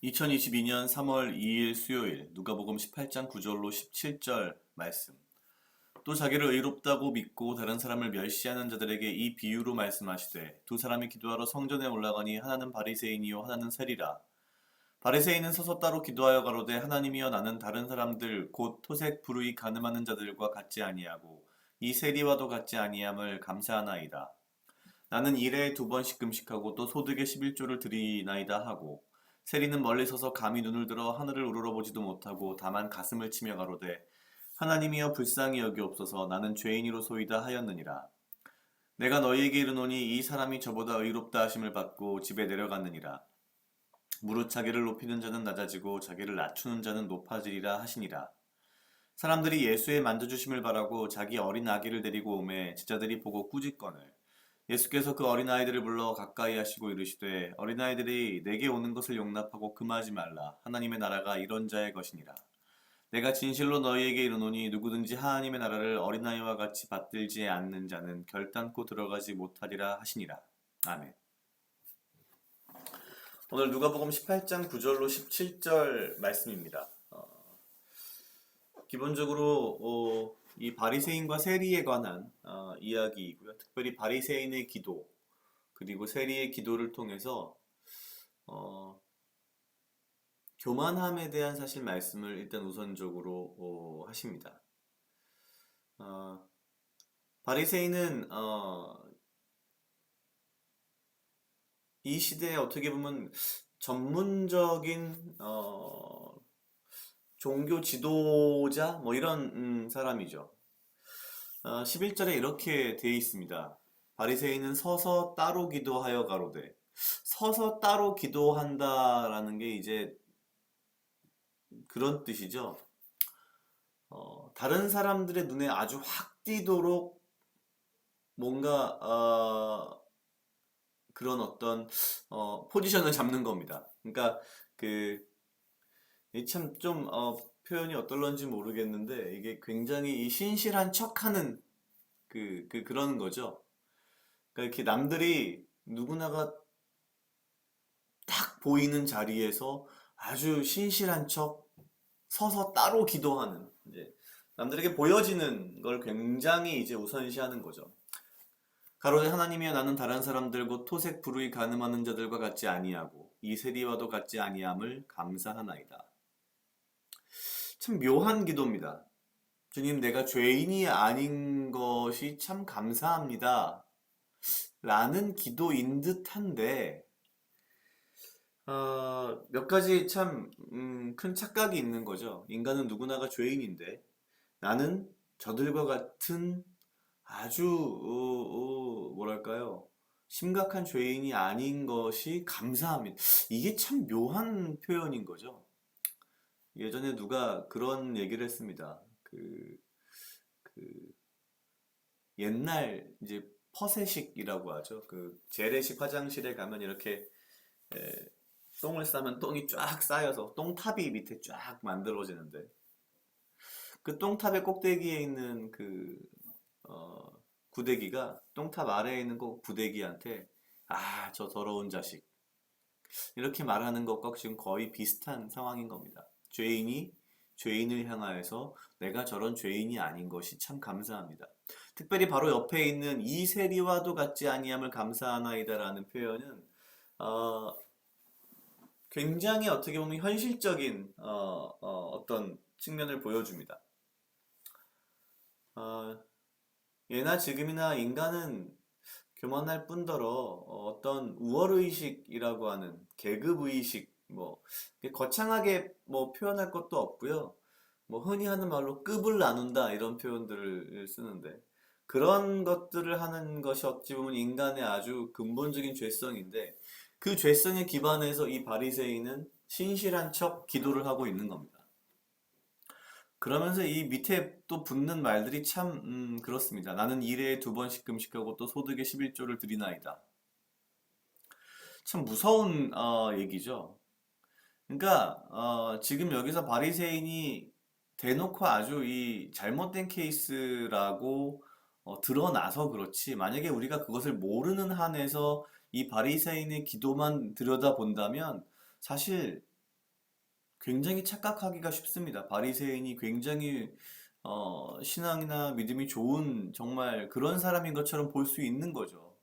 (2022년 3월 2일) 수요일 누가복음 18장 9절로 17절 말씀. 또 자기를 의롭다고 믿고 다른 사람을 멸시하는 자들에게 이 비유로 말씀하시되, 두 사람이 기도하러 성전에 올라가니 하나는 바리새인이요 하나는 세리라. 바리새인은 서서 따로 기도하여 가로되, 하나님이여, 나는 다른 사람들 곧 토색 불의 간음하는 자들과 같지 아니하고 이 세리와도 같지 아니함을 감사하나이다. 나는 일에 2번씩 금식하고 또 소득의 11조를 드리나이다 하고, 세리는 멀리 서서 감히 눈을 들어 하늘을 우러러보지도 못하고 다만 가슴을 치며 가로되, 하나님이여, 불쌍히 여기옵소서, 나는 죄인이로소이다 하였느니라. 내가 너희에게 이르노니 이 사람이 저보다 의롭다 하심을 받고 집에 내려갔느니라. 무릇 자기를 높이는 자는 낮아지고 자기를 낮추는 자는 높아지리라 하시니라. 사람들이 예수의 만져주심을 바라고 자기 어린 아기를 데리고 오매 제자들이 보고 꾸짖거늘, 예수께서 그 어린아이들을 불러 가까이 하시고 이르시되, 어린아이들이 내게 오는 것을 용납하고 금하지 말라. 하나님의 나라가 이런 자의 것이니라. 내가 진실로 너희에게 이르노니 누구든지 하나님의 나라를 어린아이와 같이 받들지 않는 자는 결단코 들어가지 못하리라 하시니라. 아멘. 오늘 누가복음 18장 9절로 17절 말씀입니다. 기본적으로 이 바리새인과 세리에 관한 이야기이고요. 특별히 바리새인의 기도 그리고 세리의 기도를 통해서 교만함에 대한 사실 말씀을 일단 우선적으로 하십니다. 바리새인은 이 시대에 어떻게 보면 전문적인 종교 지도자 뭐 이런 사람이죠. 11절에 이렇게 되어 있습니다. 바리새인은 서서 따로 기도하여 가로되. 서서 따로 기도한다라는 게 이제 그런 뜻이죠. 다른 사람들의 눈에 아주 확 띄도록 뭔가 그런 어떤 포지션을 잡는 겁니다. 그러니까 참 좀 표현이 어떨런지 모르겠는데, 이게 굉장히 이 신실한 척하는 그런 거죠. 그러니까 이렇게 남들이 누구나가 딱 보이는 자리에서 아주 신실한 척 서서 따로 기도하는, 이제 남들에게 보여지는 걸 굉장히 이제 우선시하는 거죠. 가로되, 하나님이여, 나는 다른 사람들 곧 토색 불의 간음하는 자들과 같지 아니하고 이 세리와도 같지 아니함을 감사하나이다. 참 묘한 기도입니다. 주님, 내가 죄인이 아닌 것이 참 감사합니다 라는 기도인 듯한데, 몇 가지 참 큰 착각이 있는 거죠. 인간은 누구나가 죄인인데 나는 저들과 같은 아주 뭐랄까요, 심각한 죄인이 아닌 것이 감사합니다. 이게 참 묘한 표현인 거죠. 예전에 누가 그런 얘기를 했습니다. 그 옛날 이제 퍼세식이라고 하죠. 그 재래식 화장실에 가면 이렇게 똥을 싸면 똥이 쫙 쌓여서 똥탑이 밑에 쫙 만들어지는데, 그 똥탑의 꼭대기에 있는 구데기가 똥탑 아래에 있는 그 부데기한테, 아, 저 더러운 자식, 이렇게 말하는 것과 지금 거의 비슷한 상황인 겁니다. 죄인이 죄인을 향하여서 내가 저런 죄인이 아닌 것이 참 감사합니다. 특별히 바로 옆에 있는 이 세리와도 같지 아니함을 감사하나이다라는 표현은 굉장히 어떻게 보면 현실적인 어떤 측면을 보여줍니다. 예나 지금이나 인간은 교만할 뿐더러 어떤 우월의식이라고 하는 계급의식, 뭐 거창하게 뭐 표현할 것도 없고요. 뭐 흔히 하는 말로 급을 나눈다 이런 표현들을 쓰는데, 그런 것들을 하는 것이 어찌 보면 인간의 아주 근본적인 죄성인데, 그 죄성에 기반해서 이 바리새인은 신실한 척 기도를 하고 있는 겁니다. 그러면서 이 밑에 또 붙는 말들이 참 그렇습니다. 나는 일에 2번씩 금식하고 또 소득의 11조를 드리나이다. 참 무서운 얘기죠. 그러니까 지금 여기서 바리새인이 대놓고 아주 이 잘못된 케이스라고 드러나서 그렇지, 만약에 우리가 그것을 모르는 한에서 이 바리새인의 기도만 들여다본다면 사실 굉장히 착각하기가 쉽습니다. 바리새인이 굉장히 신앙이나 믿음이 좋은 정말 그런 사람인 것처럼 볼 수 있는 거죠.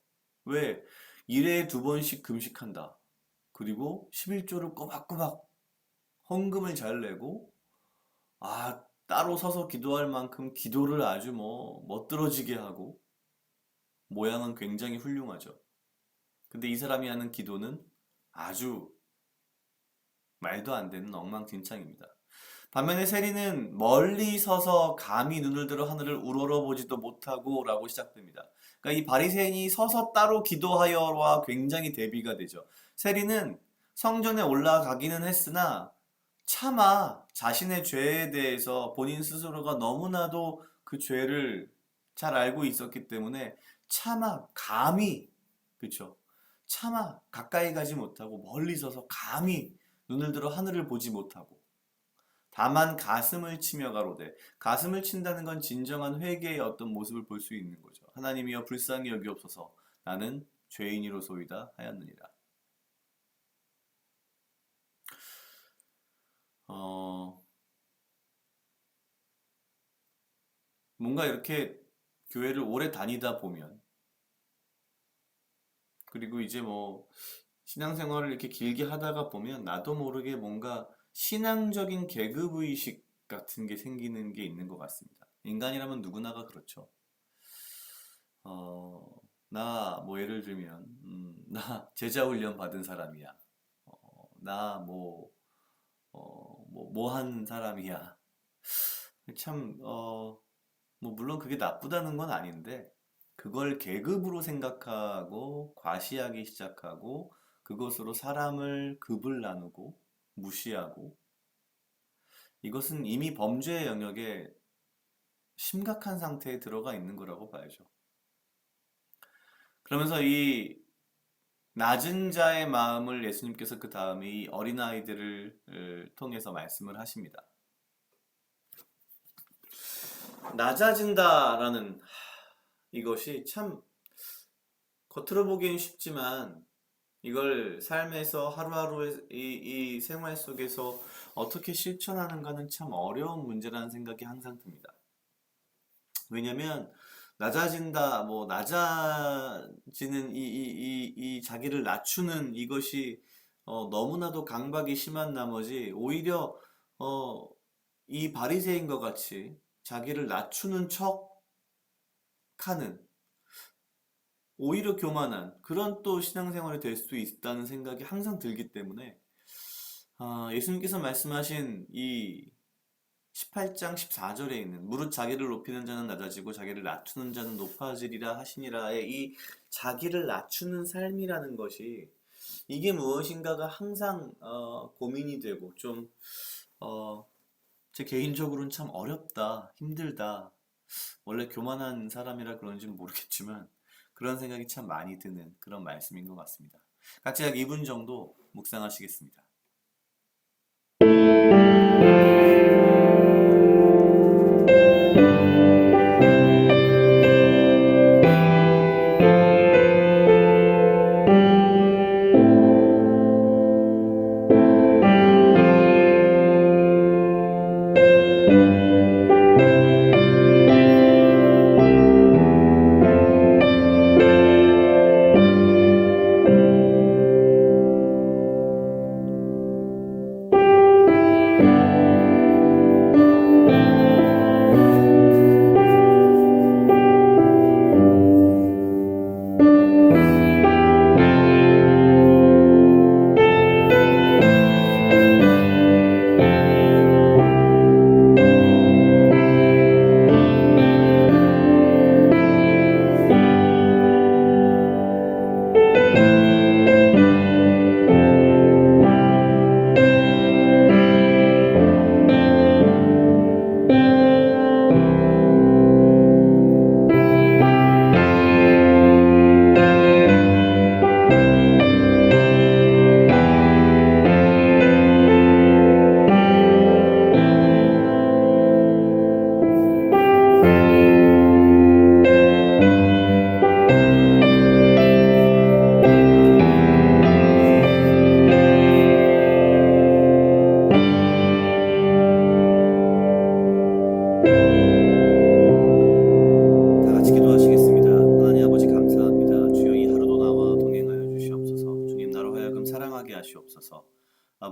왜? 일에 2번씩 금식한다. 그리고 11조를 꼬박꼬박 헌금을 잘 내고, 따로 서서 기도할 만큼 기도를 아주 뭐 멋들어지게 하고, 모양은 굉장히 훌륭하죠. 근데 이 사람이 하는 기도는 아주 말도 안 되는 엉망진창입니다. 반면에 세리는 멀리 서서 감히 눈을 들어 하늘을 우러러보지도 못하고 라고 시작됩니다. 그러니까 이 바리새인이 서서 따로 기도하여와 굉장히 대비가 되죠. 세리는 성전에 올라가기는 했으나 차마 자신의 죄에 대해서 본인 스스로가 너무나도 그 죄를 잘 알고 있었기 때문에 차마 감히, 그쵸, 차마 가까이 가지 못하고 멀리 서서 감히 눈을 들어 하늘을 보지 못하고 다만 가슴을 치며 가로되, 가슴을 친다는 건 진정한 회개의 어떤 모습을 볼 수 있는 거죠. 하나님이여 불쌍히 여기옵소서, 나는 죄인이로소이다 하였느니라. 어, 뭔가 이렇게 교회를 오래 다니다 보면, 그리고 이제 뭐 신앙생활을 이렇게 길게 하다가 보면 나도 모르게 뭔가 신앙적인 계급의식 같은 게 생기는 게 있는 것 같습니다. 인간이라면 누구나가 그렇죠. 어, 나 뭐 예를 들면 나 제자 훈련 받은 사람이야. 나 뭐 한 사람이야. 참 뭐 물론 그게 나쁘다는 건 아닌데 그걸 계급으로 생각하고 과시하기 시작하고 그것으로 사람을 급을 나누고 무시하고, 이것은 이미 범죄의 영역에 심각한 상태에 들어가 있는 거라고 봐야죠. 그러면서 이 낮은 자의 마음을 예수님께서 그 다음에 이 어린아이들을 통해서 말씀을 하십니다. 낮아진다라는 이것이 참 겉으로 보기엔 쉽지만 이걸 삶에서 하루하루의 이 생활 속에서 어떻게 실천하는가는 참 어려운 문제라는 생각이 항상 듭니다. 왜냐면 낮아진다, 뭐 낮아지는 이 자기를 낮추는 이것이 너무나도 강박이 심한 나머지 오히려 어, 이 바리새인과 같이 자기를 낮추는 척하는, 오히려 교만한 그런 또 신앙생활이 될 수 있다는 생각이 항상 들기 때문에 예수님께서 말씀하신 이 18장 14절에 있는 무릇 자기를 높이는 자는 낮아지고 자기를 낮추는 자는 높아지리라 하시니라의 이 자기를 낮추는 삶이라는 것이 이게 무엇인가가 항상 고민이 되고 좀 제 개인적으로는 참 어렵다, 힘들다. 원래 교만한 사람이라 그런지 모르겠지만 그런 생각이 참 많이 드는 그런 말씀인 것 같습니다. 각자 약 2분 정도 묵상하시겠습니다.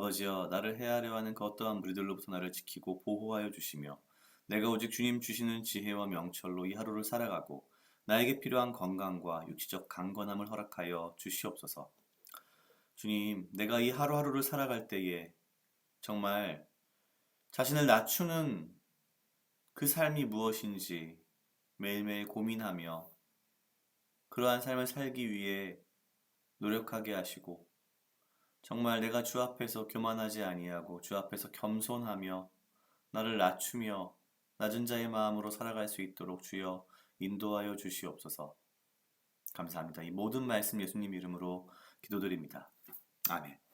아버지여, 나를 해하려 하는 그 어떠한 무리들로부터 나를 지키고 보호하여 주시며 내가 오직 주님 주시는 지혜와 명철로 이 하루를 살아가고 나에게 필요한 건강과 육체적 강건함을 허락하여 주시옵소서. 주님, 내가 이 하루하루를 살아갈 때에 정말 자신을 낮추는 그 삶이 무엇인지 매일매일 고민하며 그러한 삶을 살기 위해 노력하게 하시고 정말 내가 주 앞에서 교만하지 아니하고 주 앞에서 겸손하며 나를 낮추며 낮은 자의 마음으로 살아갈 수 있도록 주여 인도하여 주시옵소서. 감사합니다. 이 모든 말씀 예수님 이름으로 기도드립니다. 아멘.